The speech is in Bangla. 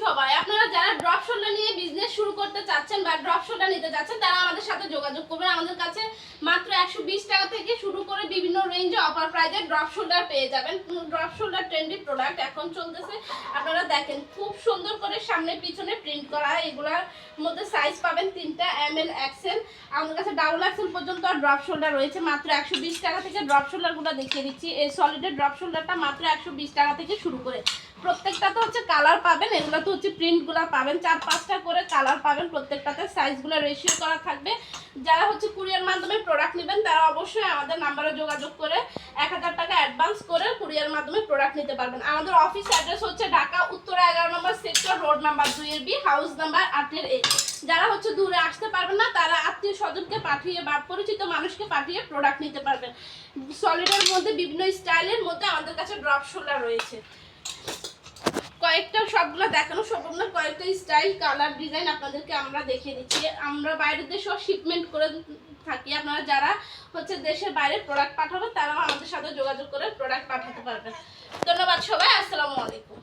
সবাই। আপনারা যারা ড্রপ শোল্ডার নিয়ে বিজনেস শুরু করতে চাচ্ছেন বা ড্রপ শোল্ডার নিতে চাচ্ছেন তারা আমাদের সাথে যোগাযোগ করবেন। আমাদের কাছে মাত্র 120 টাকা থেকে শুরু করে বিভিন্ন রেঞ্জে অফার প্রাইজে ড্রপ শোল্ডার পেয়ে যাবেন। ড্রপ শোল্ডার ট্রেন্ডি প্রোডাক্ট এখন চলতেছে। আপনারা দেখেন খুব সুন্দর করে সামনে পিছনে প্রিন্ট করা। এগুলার মধ্যে সাইজ পাবেন 3টা ML XL। আমাদের কাছে ডাবল XL পর্যন্ত ড্রপ শোল্ডার রয়েছে। মাত্র 120 টাকা থেকে ড্রপ শোল্ডারগুলো দেখিয়ে দিচ্ছি। এই সলিডের ড্রপ শোল্ডারটা মাত্র 120 টাকা থেকে শুরু করে প্রত্যেকটাতে হচ্ছে কালার পাবেন। এগুলো তো হচ্ছে প্রিন্টগুলো পাবেন 4-5টা করে কালার পাবেন। প্রত্যেকটাতে সাইজগুলো রেশিও করা থাকবে। যারা হচ্ছে কুরিয়ার মাধ্যমে প্রোডাক্ট নেবেন তারা অবশ্যই আমাদের নাম্বারে যোগাযোগ করে 1000 টাকা অ্যাডভান্স করে কুরিয়ার মাধ্যমে প্রোডাক্ট নিতে পারবেন। আমাদের অফিস অ্যাড্রেস হচ্ছে Dhaka Uttara 11 number sector, road number 2 B, house number 8 যারা হচ্ছে দূরে আসতে পারবেন না তারা আত্মীয় স্বজনকে পাঠিয়ে বা পরিচিত মানুষকে পাঠিয়ে প্রোডাক্ট নিতে পারবেন। সলিডের মধ্যে বিভিন্ন স্টাইলের মধ্যে আমাদের কাছে ড্রপ শোল্ডার রয়েছে। কয়েকটা সবগুলো দেখানো সম্ভব না, কয়েকটা স্টাইল কালার ডিজাইন আপনাদেরকে আমরা দেখিয়ে দিচ্ছি। আমরা বাইরের দেশেও শিপমেন্ট করে থাকি। আপনারা যারা হচ্ছে দেশের বাইরে প্রোডাক্ট পাঠাবেন তারাও আমাদের সাথে যোগাযোগ করে প্রোডাক্ট পাঠাতে পারবেন। ধন্যবাদ সবাই, আসসালামু আলাইকুম।